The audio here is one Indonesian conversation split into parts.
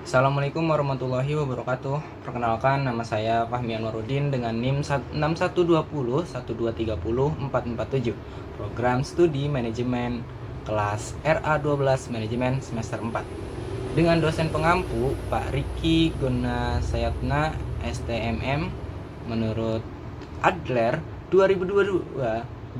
Assalamualaikum warahmatullahi wabarakatuh. Perkenalkan, nama saya Fahmi Anwaruddin dengan NIM 6120 1230 447. Program Studi Manajemen kelas RA12 Manajemen semester 4. Dengan dosen pengampu Pak Riki Gunasayatna STMM. Menurut Adler 2002,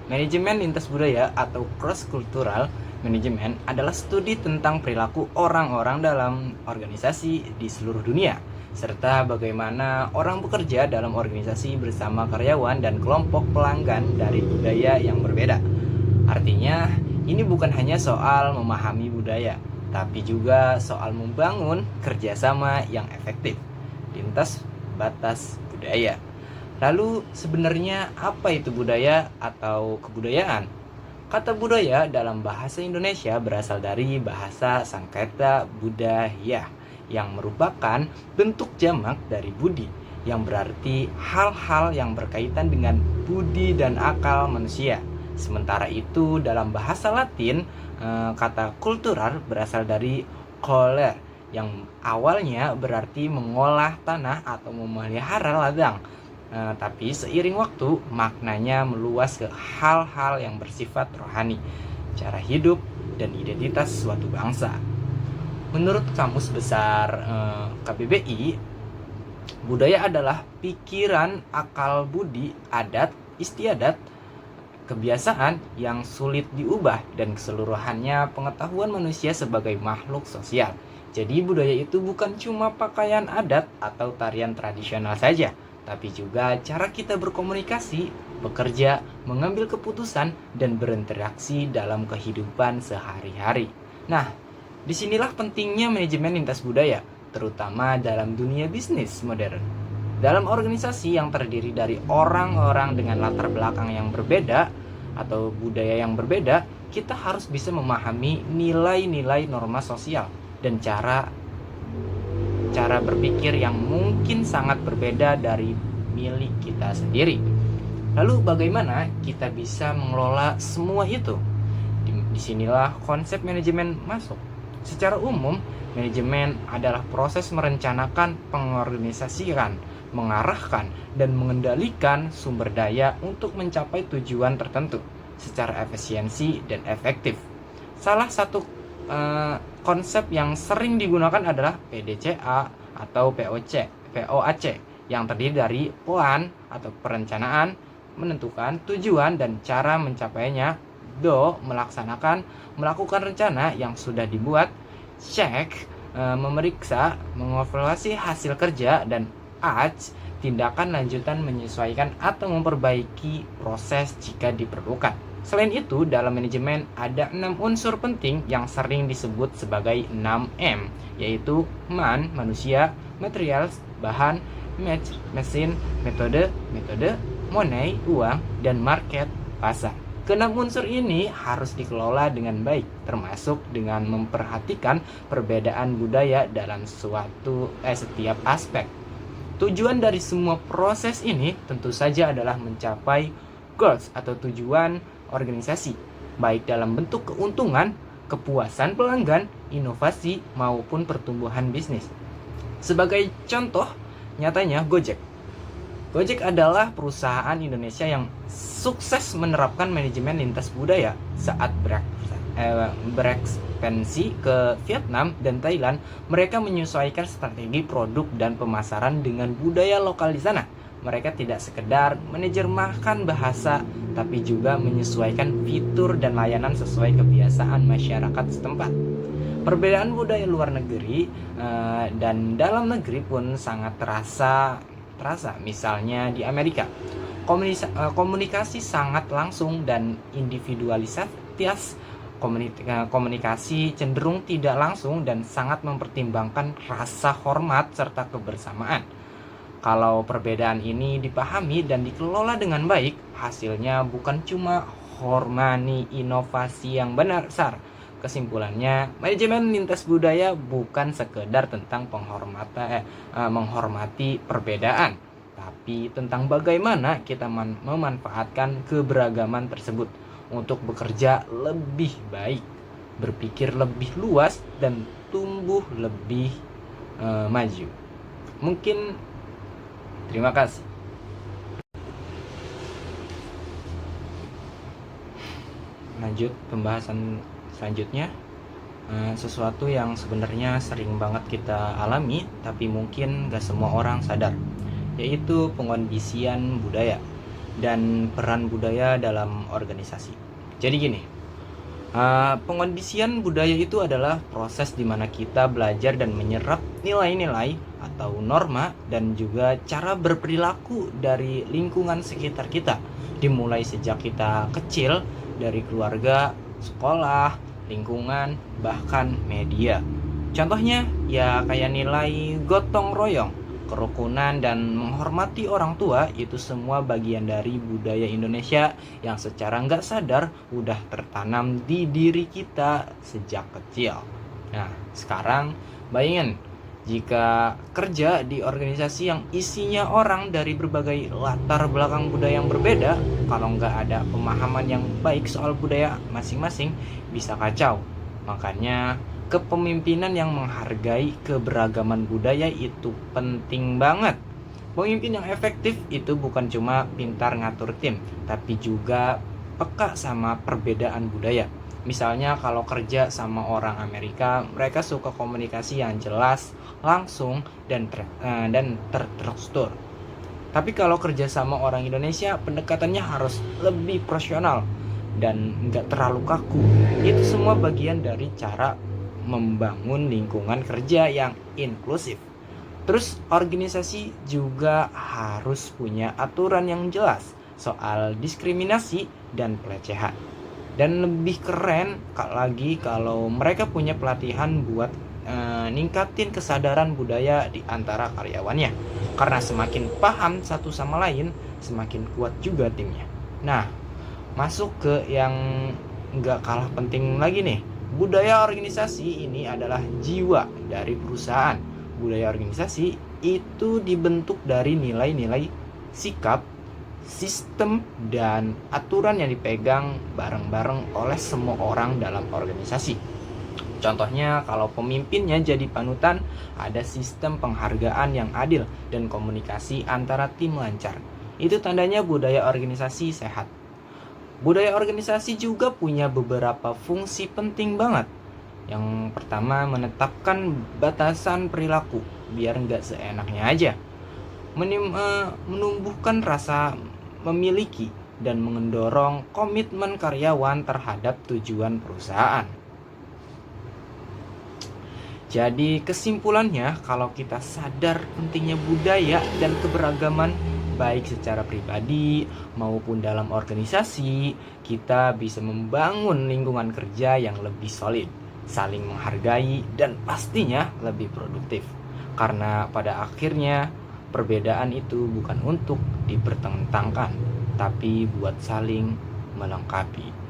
manajemen lintas budaya atau cross cultural manajemen adalah studi tentang perilaku orang-orang dalam organisasi di seluruh dunia, serta bagaimana orang bekerja dalam organisasi bersama karyawan dan kelompok pelanggan dari budaya yang berbeda. Artinya, ini bukan hanya soal memahami budaya, tapi juga soal membangun kerjasama yang efektif lintas batas budaya. Lalu sebenarnya apa itu budaya atau kebudayaan? Kata budaya dalam bahasa Indonesia berasal dari bahasa Sangketa Budaya yang merupakan bentuk jamak dari budi, yang berarti hal-hal yang berkaitan dengan budi dan akal manusia. Sementara itu dalam bahasa Latin, kata kultural berasal dari coler yang awalnya berarti mengolah tanah atau memelihara ladang. Tapi seiring waktu maknanya meluas ke hal-hal yang bersifat rohani, cara hidup, dan identitas suatu bangsa. Menurut Kamus Besar KBBI, budaya adalah pikiran, akal budi, adat, istiadat, kebiasaan yang sulit diubah dan keseluruhannya pengetahuan manusia sebagai makhluk sosial. Jadi budaya itu bukan cuma pakaian adat atau tarian tradisional saja, tapi juga cara kita berkomunikasi, bekerja, mengambil keputusan, dan berinteraksi dalam kehidupan sehari-hari. Nah, disinilah pentingnya manajemen lintas budaya, terutama dalam dunia bisnis modern. Dalam organisasi yang terdiri dari orang-orang dengan latar belakang yang berbeda atau budaya yang berbeda, kita harus bisa memahami nilai-nilai norma sosial dan cara berpikir yang mungkin sangat berbeda dari milik kita sendiri. Lalu bagaimana kita bisa mengelola semua itu? Disinilah konsep manajemen masuk. Secara umum, manajemen adalah proses merencanakan, pengorganisasikan, mengarahkan, dan mengendalikan sumber daya untuk mencapai tujuan tertentu secara efisiensi dan efektif. Salah satu konsep yang sering digunakan adalah PDCA atau POAC yang terdiri dari plan atau perencanaan, menentukan tujuan dan cara mencapainya, melakukan rencana yang sudah dibuat, check, memeriksa, mengevaluasi hasil kerja, dan H, tindakan lanjutan menyesuaikan atau memperbaiki proses jika diperlukan. Selain itu, dalam manajemen ada 6 unsur penting yang sering disebut sebagai 6M, yaitu man, manusia, materials, bahan, mesin, metode, money, uang, dan market, pasar. Keenam unsur ini harus dikelola dengan baik, termasuk dengan memperhatikan perbedaan budaya dalam setiap aspek. Tujuan dari semua proses ini tentu saja adalah mencapai goals atau tujuan organisasi, baik dalam bentuk keuntungan, kepuasan pelanggan, inovasi, maupun pertumbuhan bisnis. Sebagai contoh nyatanya Gojek. Gojek adalah perusahaan Indonesia yang sukses menerapkan manajemen lintas budaya saat berekspansi ke Vietnam dan Thailand. Mereka menyesuaikan strategi produk dan pemasaran dengan budaya lokal di sana. Mereka tidak sekedar menerjemahkan bahasa, tapi juga menyesuaikan fitur dan layanan sesuai kebiasaan masyarakat setempat. Perbedaan budaya luar negeri dan dalam negeri pun sangat terasa. Misalnya di Amerika, komunikasi sangat langsung dan individualitas. Komunikasi cenderung tidak langsung dan sangat mempertimbangkan rasa hormat serta kebersamaan. Kalau perbedaan ini dipahami dan dikelola dengan baik, hasilnya bukan cuma harmoni inovasi yang besar. Kesimpulannya, manajemen lintas budaya bukan sekedar tentang menghormati perbedaan, tapi tentang bagaimana kita memanfaatkan keberagaman tersebut untuk bekerja lebih baik, berpikir lebih luas, dan tumbuh lebih maju. Mungkin terima kasih. Lanjut pembahasan selanjutnya, sesuatu yang sebenarnya sering banget kita alami tapi mungkin gak semua orang sadar, yaitu pengondisian budaya dan peran budaya dalam organisasi. Jadi gini, pengondisian budaya itu adalah proses di mana kita belajar dan menyerap nilai-nilai atau norma dan juga cara berperilaku dari lingkungan sekitar kita, dimulai sejak kita kecil, dari keluarga, sekolah, lingkungan, bahkan media. Contohnya ya kayak nilai gotong royong, kerukunan, dan menghormati orang tua. Itu semua bagian dari budaya Indonesia yang secara nggak sadar udah tertanam di diri kita sejak kecil. Nah, sekarang bayangin jika kerja di organisasi yang isinya orang dari berbagai latar belakang budaya yang berbeda, kalau nggak ada pemahaman yang baik soal budaya masing-masing, bisa kacau. Makanya kepemimpinan yang menghargai keberagaman budaya itu penting banget. Pemimpin yang efektif itu bukan cuma pintar ngatur tim, tapi juga peka sama perbedaan budaya. Misalnya kalau kerja sama orang Amerika, mereka suka komunikasi yang jelas, langsung, dan terstruktur. Tapi kalau kerja sama orang Indonesia, pendekatannya harus lebih profesional dan nggak terlalu kaku. Itu semua bagian dari cara membangun lingkungan kerja yang inklusif. Terus organisasi juga harus punya aturan yang jelas soal diskriminasi dan pelecehan. Dan lebih keren lagi kalau mereka punya pelatihan buat ningkatin kesadaran budaya di antara karyawannya. Karena semakin paham satu sama lain, semakin kuat juga timnya. Nah, masuk ke yang nggak kalah penting lagi nih. Budaya organisasi ini adalah jiwa dari perusahaan. Budaya organisasi itu dibentuk dari nilai-nilai, sikap, sistem, dan aturan yang dipegang bareng-bareng oleh semua orang dalam organisasi. Contohnya kalau pemimpinnya jadi panutan, ada sistem penghargaan yang adil dan komunikasi antara tim lancar. Itu tandanya budaya organisasi sehat. Budaya organisasi juga punya beberapa fungsi penting banget. Yang pertama, menetapkan batasan perilaku biar nggak seenaknya aja. Menumbuhkan rasa memiliki dan mendorong komitmen karyawan terhadap tujuan perusahaan. Jadi kesimpulannya, kalau kita sadar pentingnya budaya dan keberagaman baik secara pribadi maupun dalam organisasi, kita bisa membangun lingkungan kerja yang lebih solid, saling menghargai, dan pastinya lebih produktif. Karena pada akhirnya perbedaan itu bukan untuk dipertentangkan, tapi buat saling melengkapi.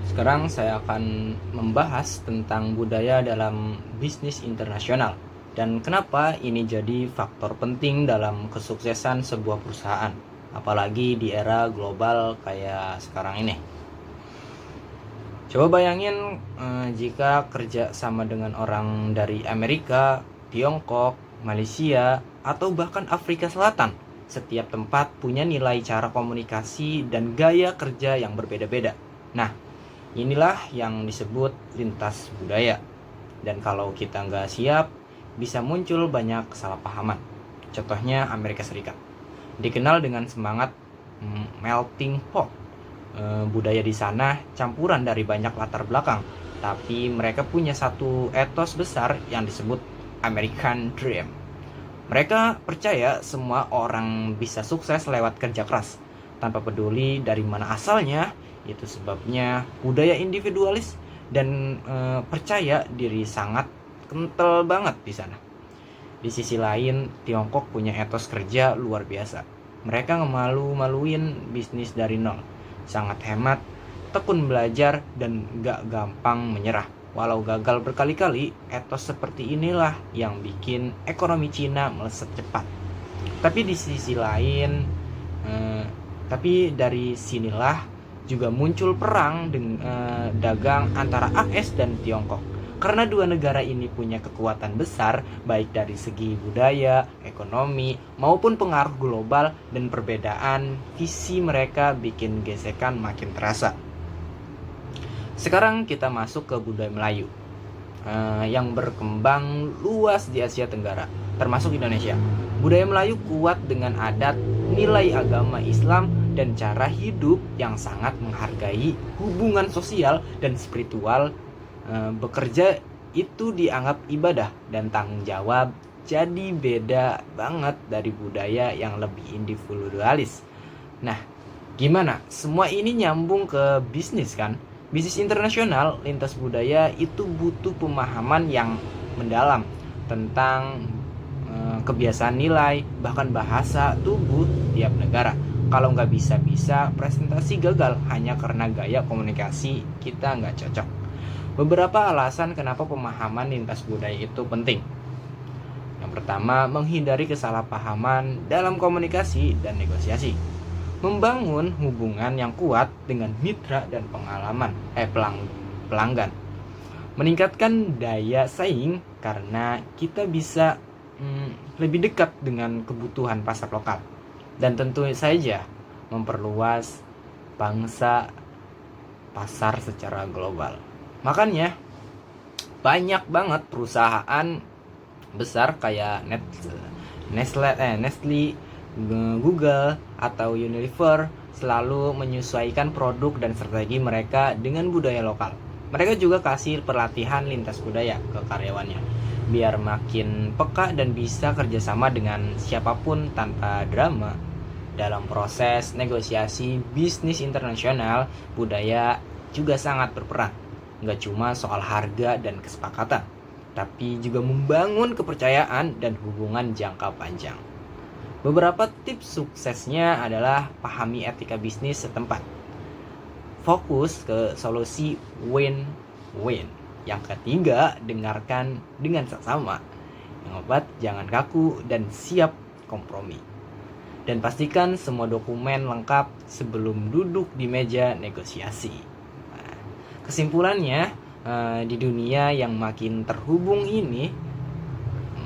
Sekarang saya akan membahas tentang budaya dalam bisnis internasional dan kenapa ini jadi faktor penting dalam kesuksesan sebuah perusahaan, apalagi di era global kayak sekarang ini. Coba bayangin jika kerja sama dengan orang dari Amerika, Tiongkok, Malaysia, atau bahkan Afrika Selatan. Setiap tempat punya nilai cara komunikasi dan gaya kerja yang berbeda-beda. Nah, inilah yang disebut lintas budaya. Dan kalau kita nggak siap, bisa muncul banyak kesalahpahaman. Contohnya Amerika Serikat. Dikenal dengan semangat melting pot. Budaya di sana campuran dari banyak latar belakang, tapi mereka punya satu etos besar yang disebut American Dream. Mereka percaya semua orang bisa sukses lewat kerja keras tanpa peduli dari mana asalnya. Itu sebabnya budaya individualis dan percaya diri sangat kental banget di sana. Di sisi lain, Tiongkok punya etos kerja luar biasa. Mereka ngemalu-maluin bisnis dari nol, sangat hemat, tekun belajar, dan gak gampang menyerah. Walau gagal berkali-kali, etos seperti inilah yang bikin ekonomi Cina melesat cepat. Tapi di sisi lain, dari sinilah juga muncul perang dagang antara AS dan Tiongkok. Karena dua negara ini punya kekuatan besar baik dari segi budaya, ekonomi, maupun pengaruh global, dan perbedaan visi mereka bikin gesekan makin terasa. Sekarang kita masuk ke budaya Melayu yang berkembang luas di Asia Tenggara, termasuk Indonesia. Budaya Melayu kuat dengan adat, nilai agama Islam, dan cara hidup yang sangat menghargai hubungan sosial dan spiritual. Bekerja itu dianggap ibadah dan tanggung jawab, jadi beda banget dari budaya yang lebih individualis. Nah, gimana? Semua ini nyambung ke bisnis kan? Bisnis internasional lintas budaya itu butuh pemahaman yang mendalam tentang kebiasaan nilai, bahkan bahasa tubuh tiap negara. Kalau nggak bisa-bisa presentasi gagal hanya karena gaya komunikasi kita nggak cocok. Beberapa alasan kenapa pemahaman lintas budaya itu penting. Yang pertama, menghindari kesalahpahaman dalam komunikasi dan negosiasi. Membangun hubungan yang kuat dengan mitra dan pelanggan. Meningkatkan daya saing karena kita bisa lebih dekat dengan kebutuhan pasar lokal. Dan tentu saja memperluas bangsa pasar secara global. Makanya banyak banget perusahaan besar kayak Nestle, Google, atau Unilever selalu menyesuaikan produk dan strategi mereka dengan budaya lokal. Mereka juga kasih pelatihan lintas budaya ke karyawannya biar makin peka dan bisa kerjasama dengan siapapun tanpa drama. Dalam proses negosiasi bisnis internasional, budaya juga sangat berperan. Nggak cuma soal harga dan kesepakatan, tapi juga membangun kepercayaan dan hubungan jangka panjang. Beberapa tips suksesnya adalah pahami etika bisnis setempat. Fokus ke solusi win-win. Yang ketiga, dengarkan dengan seksama. Yang keempat, jangan kaku dan siap kompromi. Dan pastikan semua dokumen lengkap sebelum duduk di meja negosiasi. Kesimpulannya, di dunia yang makin terhubung ini,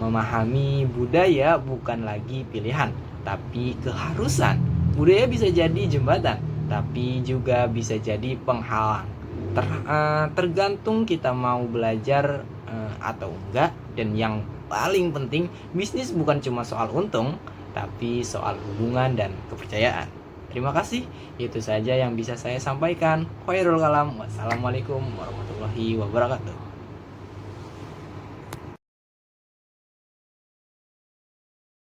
memahami budaya bukan lagi pilihan, tapi keharusan. Budaya bisa jadi jembatan, tapi juga bisa jadi penghalang. Tergantung kita mau belajar atau enggak. Dan yang paling penting, bisnis bukan cuma soal untung, tapi soal hubungan dan kepercayaan. Terima kasih, itu saja yang bisa saya sampaikan. Khairul kalam. Wassalamualaikum warahmatullahi wabarakatuh.